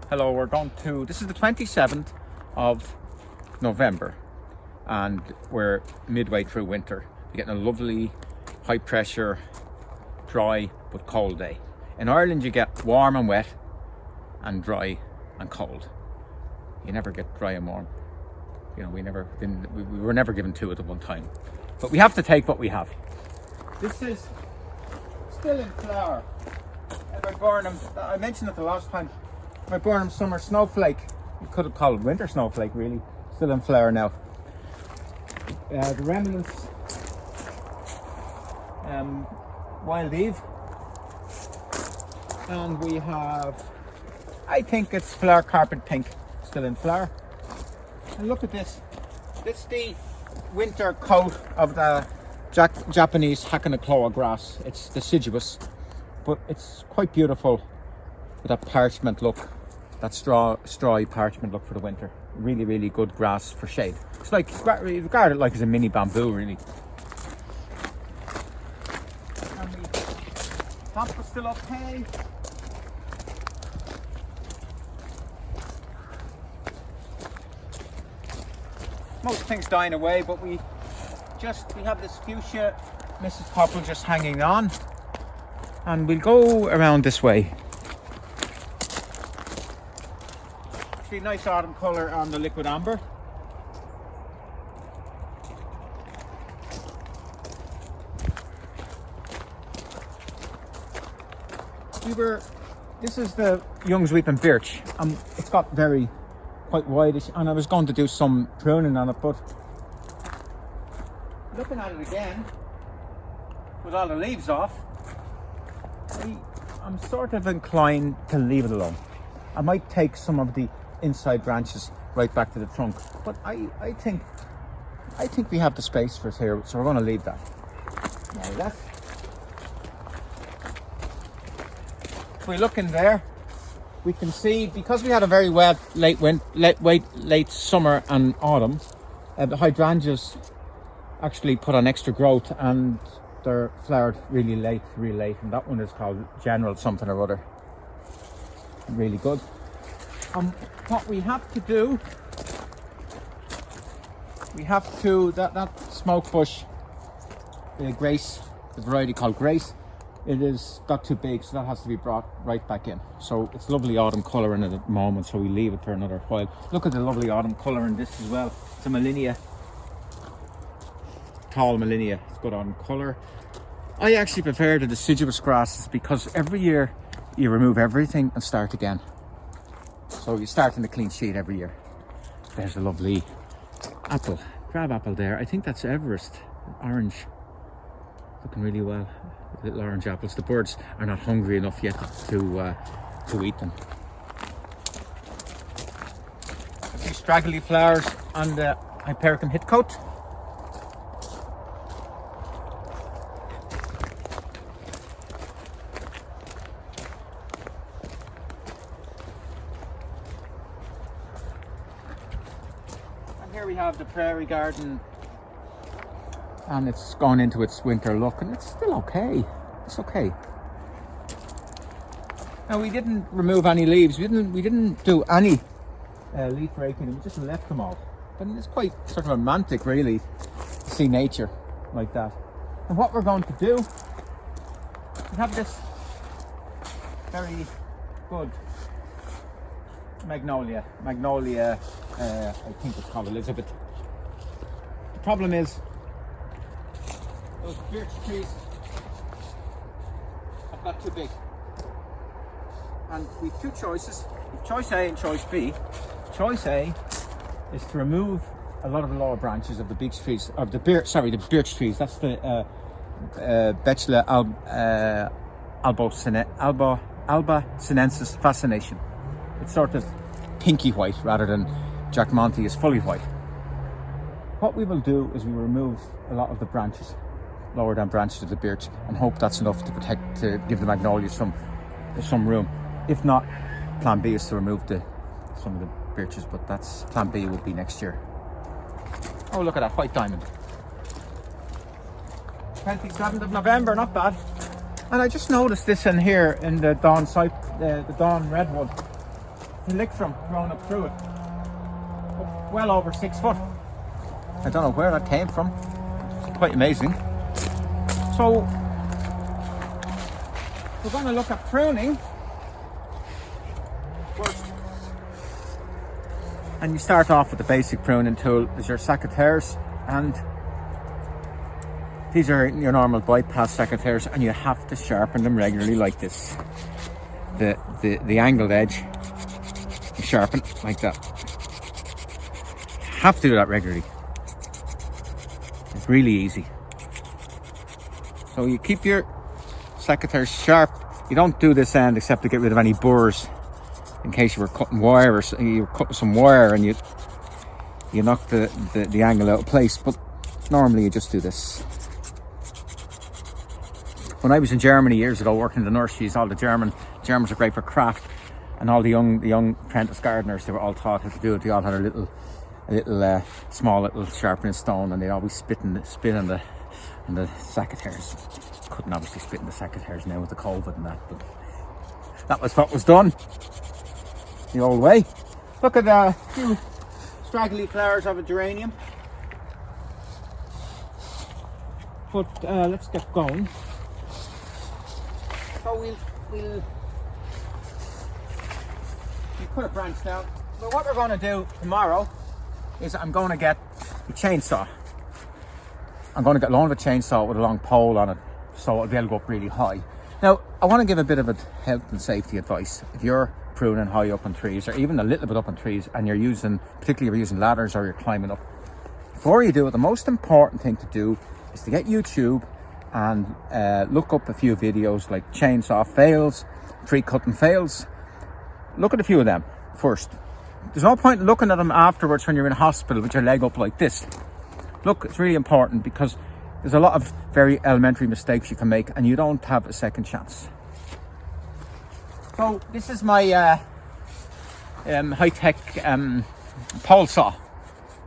Hello, this is the 27th of November and we're midway through winter. We're getting a lovely high pressure, dry but cold day. In Ireland you get warm and wet and dry and cold. You never get dry and warm. You know, we were never given two at one time. But we have to take what we have. This is still in flower. Viburnum, I mentioned it the last time. Viburnum summer snowflake. You could have called it winter snowflake, really. Still in flower now. The remnants, Wildeve, and we have, I think it's flower carpet pink, still in flower. And look at this. This is the winter coat of the Japanese Hakonechloa grass. It's deciduous, but it's quite beautiful with that parchment look, that strawy parchment look for the winter. Really, really good grass for shade. It's like, regard it like as a mini bamboo, really. And the top is still okay. Most things dying away, but we have this Fuchsia Mrs Popple just hanging on, and we'll go around this way. Actually, nice autumn colour on the Liquidambar. This is the Youngii and Birch. It's got quite whitish, and I was going to do some pruning on it, but looking at it again with all the leaves off, I'm sort of inclined to leave it alone. I might take some of the inside branches right back to the trunk, but I think we have the space for it here, so we're going to leave that. Now if we look in there, we can see, because we had a very wet late summer and autumn, the hydrangeas actually put on extra growth and they're flowered really late, and that one is called Generale something or other. Really good. What we have to do, that smoke bush, Grace, the variety called Grace, it is got too big, so that has to be brought right back in. So it's lovely autumn colour in it at the moment, so we leave it for another while. Look at the lovely autumn colour in this as well. It's a Molinia, tall Molinia. It's good autumn colour. I actually prefer the deciduous grasses because every year you remove everything and start again. So you start in a clean sheet every year. There's a lovely apple, crabapple there. I think that's Everest, orange, looking really well. Little orange apples. The birds are not hungry enough yet to eat them. A few straggly flowers on the Hypericum Hidcote. And here we have the prairie garden, and it's gone into its winter look, and it's still okay. It's okay. Now, we didn't remove any leaves. We didn't do any leaf raking. We just left them all. But it's quite sort of romantic, really, to see nature like that. And what we're going to do, we have this very good Magnolia, I think it's called Elizabeth. The problem is, those birch trees have got too big. And we've two choices, choice A and choice B. Choice A is to remove a lot of the lower branches of the big trees, of the birch trees. That's the Betula, albosinensis Fascination. It's sort of pinky white rather than Jack Monty is fully white. What we will do is we will remove a lot of the branches, lower down branches of the birch, and hope that's enough to give the magnolias some room. If not, plan B is to remove some of the birches, but that's plan B will be next year. Oh, look at that white diamond. 27th of November, not bad. And I just noticed this in here in the Dawn redwood. Thalictrum growing up through it. Well over 6 foot. I don't know where that came from. It's quite amazing. So we're going to look at pruning first. And you start off with the basic pruning tool. Is your secateurs, and these are your normal bypass secateurs, and you have to sharpen them regularly like this. The angled edge, you sharpen like that. You have to do that regularly. It's really easy. So you keep your secateurs sharp. You don't do this end except to get rid of any burrs, in case you were cutting wire or you were cutting some wire and you knock the angle out of place. But normally you just do this. When I was in Germany years ago working in the nurseries, all the Germans are great for craft, and all the young apprentice gardeners, they were all taught how to do it. They all had a little small little sharpening stone, and they always spit on the secateurs. Couldn't obviously spit in the secateurs now with the COVID and that, but that was what was done the old way. Look at a few straggly flowers of a geranium. But let's get going. So we'll put a branch down. But what we're going to do tomorrow is I'm going to get a chainsaw. I'm going to get along with a chainsaw with a long pole on it, so it'll be able to go up really high. Now, I want to give a bit of health and safety advice. If you're pruning high up on trees, or even a little bit up on trees, and particularly if you're using ladders or you're climbing up, before you do it, the most important thing to do is to get YouTube and look up a few videos like chainsaw fails, tree cutting fails. Look at a few of them first. There's no point in looking at them afterwards when you're in hospital with your leg up like this. Look, it's really important because there's a lot of very elementary mistakes you can make and you don't have a second chance. So this is my high-tech pole saw.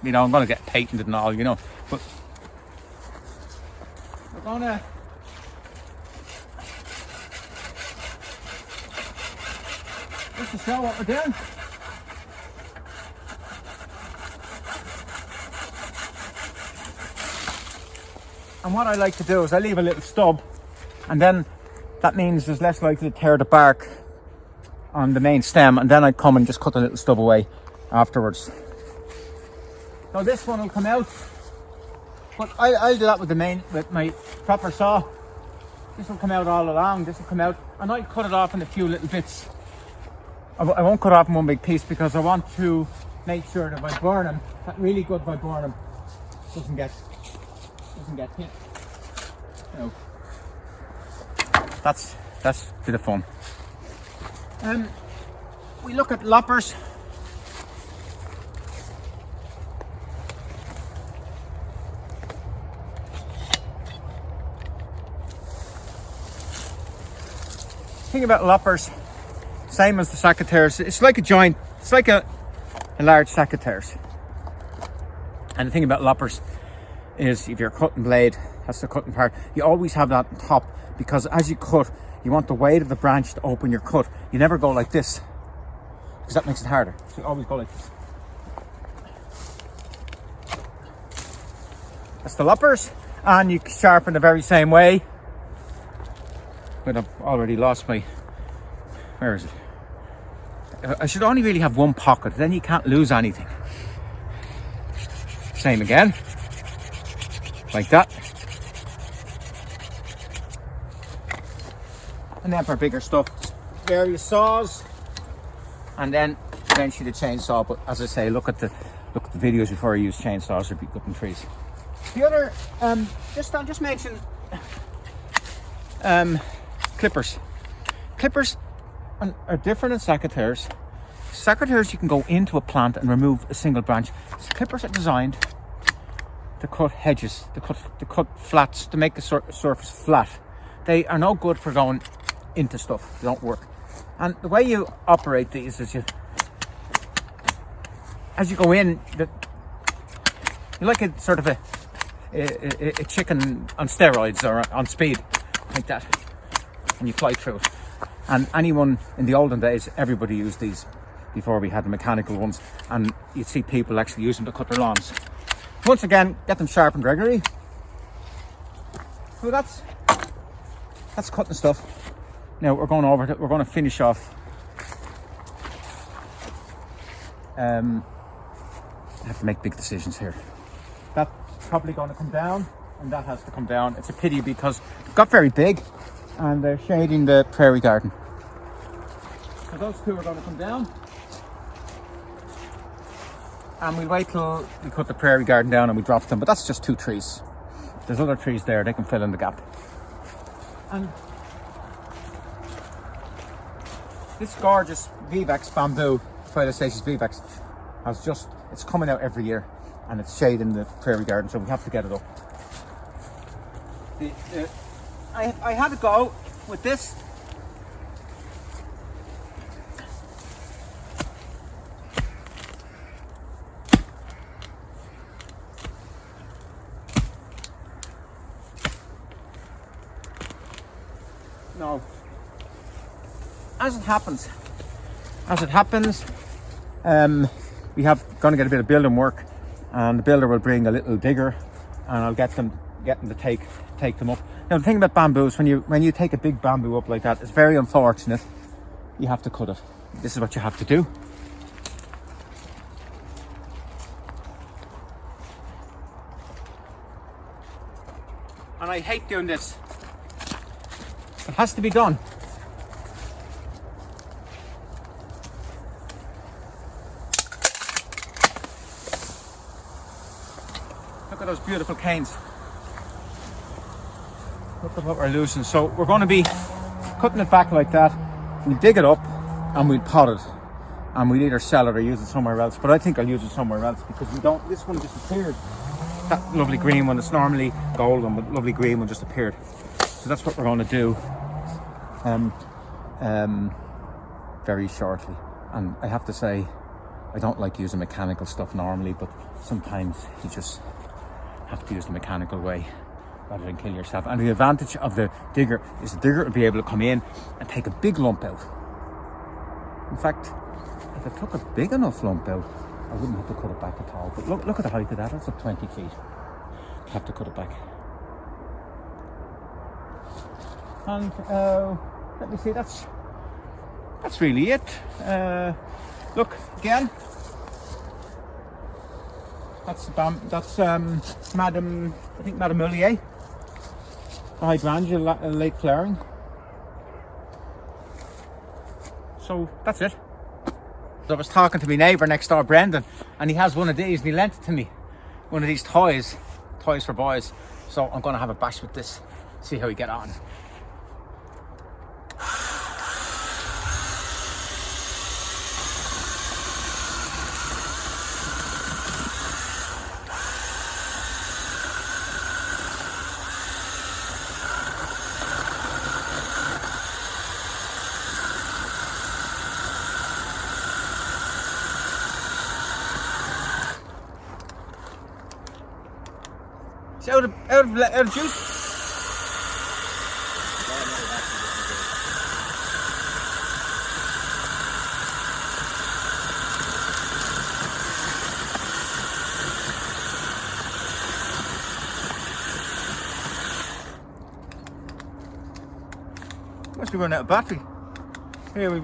You know, I'm going to get patented and all, you know. But we're going to just to show what we're doing. And what I like to do is I leave a little stub, and then that means there's less likely to tear the bark on the main stem, and then I come and just cut a little stub away afterwards. So this one will come out, but I'll do that with my proper saw. This will come out all along, this will come out, and I'll cut it off in a few little bits. I won't cut off in one big piece because I want to make sure that Viburnum, that really good Viburnum, doesn't get hit. No. That's a bit of fun. We look at loppers. Thing about loppers, same as the secateurs, it's like a joint, it's like a large secateurs. And the thing about loppers is if you're cutting blade, that's the cutting part, you always have that on top, because as you cut, you want the weight of the branch to open your cut. You never go like this, because that makes it harder. So you always go like this. That's the loppers, and you sharpen the very same way. But I've already lost my, where is it? I should only really have one pocket, then you can't lose anything. Same again. Like that. And then for bigger stuff, various saws, and then eventually the chainsaw. But as I say, look at the videos before you use chainsaws or be cutting trees. The other, I'll just mention clippers. Clippers are different in secateurs. Secateurs, you can go into a plant and remove a single branch. So clippers are designed to cut hedges, to cut flats, to make the surface flat. They are no good for going into stuff. They don't work. And the way you operate these is as you go in, you're like a sort of a chicken on steroids or on speed, like that, and you fly through it. And anyone in the olden days, everybody used these. before we had the mechanical ones, and you'd see people actually use them to cut their lawns. Once again, get them sharpened regularly. So that's cutting stuff. Now we're going over to, we're going to finish off. I have to make big decisions here. That's probably going to come down, and that has to come down. It's a pity because they've got very big and they're shading the prairie garden. So those two are going to come down. And we'll wait till we cut the prairie garden down and we drop them, but that's just 2 trees. There's other trees there, they can fill in the gap. And this gorgeous vivax bamboo, Phyllostachys vivax, has just, it's coming out every year and it's shading the prairie garden, so we have to get it up. I had to go with this. No. As it happens, we have going to get a bit of building work, and the builder will bring a little digger, and I'll get them to take them up. Now the thing about bamboos, when you take a big bamboo up like that, it's very unfortunate. You have to cut it. This is what you have to do. And I hate doing this. It has to be done. Look at those beautiful canes. Look at what we're losing. So we're going to be cutting it back like that. We'll dig it up and we'll pot it. And we'll either sell it or use it somewhere else. But I think I'll use it somewhere else because this one disappeared. That lovely green one, it's normally golden, but lovely green one just appeared. So that's what we're going to do very shortly. And I have to say, I don't like using mechanical stuff normally, but sometimes you just have to use the mechanical way rather than kill yourself. And the advantage of the digger is the digger will be able to come in and take a big lump out. In fact, if it took a big enough lump out, I wouldn't have to cut it back at all. But look at the height of that. That's up 20 feet. I have to cut it back. And let me see. That's really it. Look again. That's Madame. I think Madame Molinia. The Hydrangea late flowering. So that's it. I was talking to my neighbour next door, Brendan, and he has one of these and he lent it to me. One of these toys for boys. So I'm going to have a bash with this, see how we get on. Out of juice. Must be running out of battery. Here we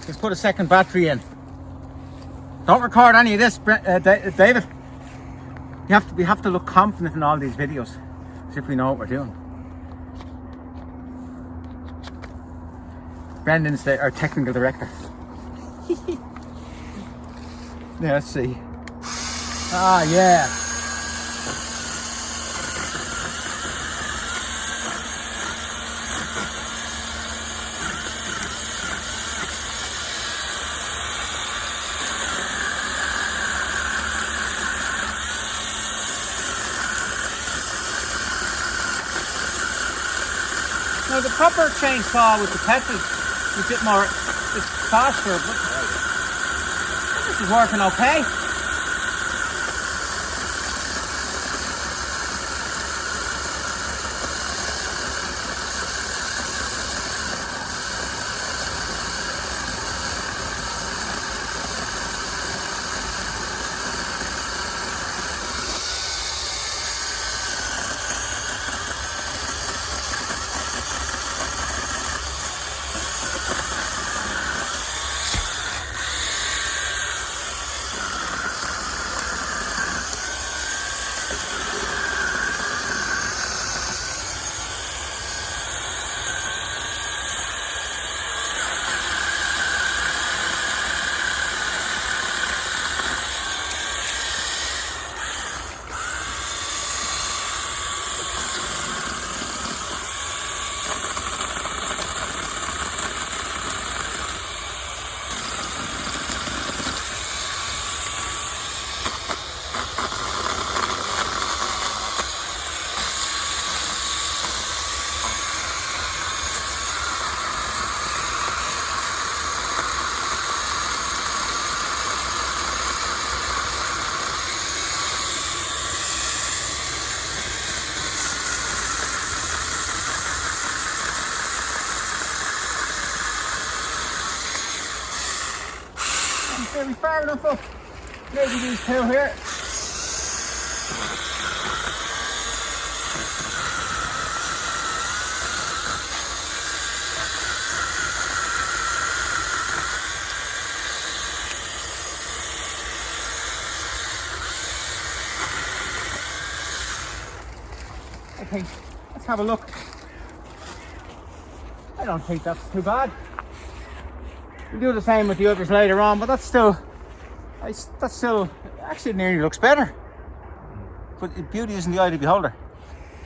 just put a second battery in. Don't record any of this, David. We have to look confident in all these videos, as if we know what we're doing. Brendan's our technical director. Yeah, let's see. Ah, yeah. Now the proper chainsaw with the pedals is a bit more, it's faster, but this is working okay. far enough up. Maybe these two here. Okay, let's have a look. I don't think that's too bad. We'll do the same with the others later on, but that's still actually it nearly looks better. But beauty is in the eye of the beholder.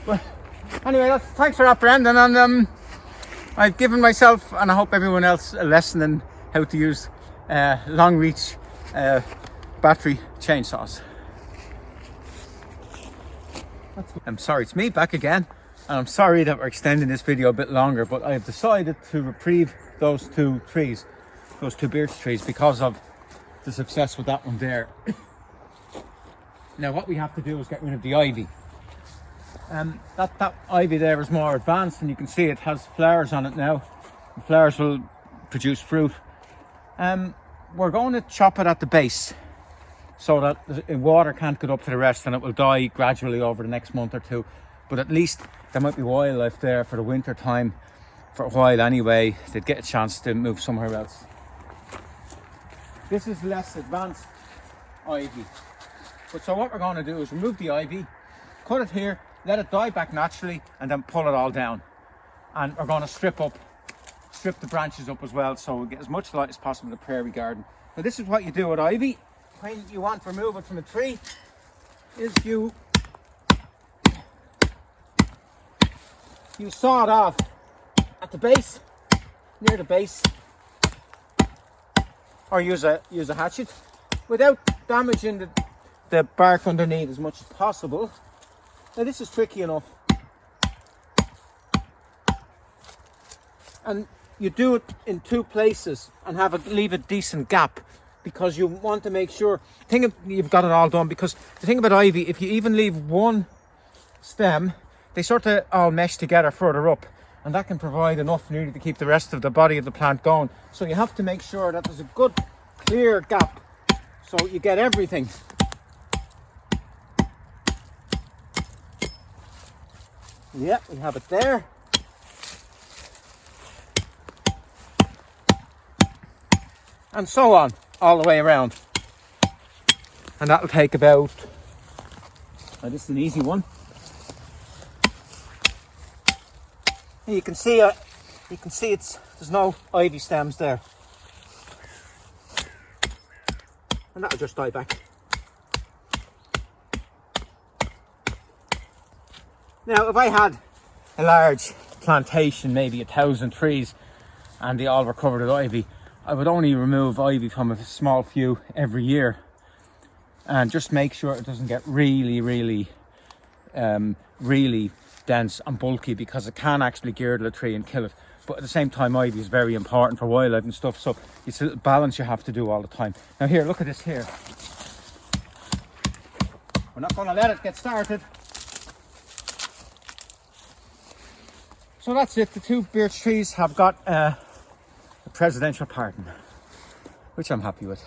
But anyway, thanks for that, Brendan. And I've given myself, and I hope everyone else, a lesson in how to use long reach battery chainsaws. I'm sorry, it's me back again, and I'm sorry that we're extending this video a bit longer, but I have decided to reprieve those two trees, those two birch trees, because of the success with that one there. Now what we have to do is get rid of the ivy. That ivy there is more advanced, and you can see it has flowers on it now. The flowers will produce fruit. We're going to chop it at the base, so that the water can't get up to the rest, and it will die gradually over the next month or two. But at least there might be wildlife there for the winter time for a while anyway. They'd get a chance to move somewhere else. This is less advanced ivy. But so what we're going to do is remove the ivy, cut it here, let it die back naturally, and then pull it all down. And we're going to strip the branches up as well, so we'll get as much light as possible in the prairie garden. Now this is what you do with ivy. When you want to remove it from a tree, is you saw it off at the base, near the base, or use a hatchet without damaging the bark underneath as much as possible. Now this is tricky enough, and you do it in two places and leave a decent gap, because you want to make sure you've got it all done. Because the thing about ivy, if you even leave one stem, they sort of all mesh together further up, and that can provide enough nearly to keep the rest of the body of the plant going. So you have to make sure that there's a good clear gap, so you get everything. Yeah, we have it there. And so on, all the way around. And that'll take about, this is an easy one. And you can see there's no ivy stems there. And that'll just die back. Now, if I had a large plantation, maybe 1,000 trees, and they all were covered with ivy, I would only remove ivy from a small few every year, and just make sure it doesn't get really dense and bulky, because it can actually girdle a tree and kill it. But at the same time, ivy is very important for wildlife and stuff, so it's a balance you have to do all the time. Now here, look at this here. We're not going to let it get started. So that's it. The two birch trees have got a presidential pardon, which I'm happy with.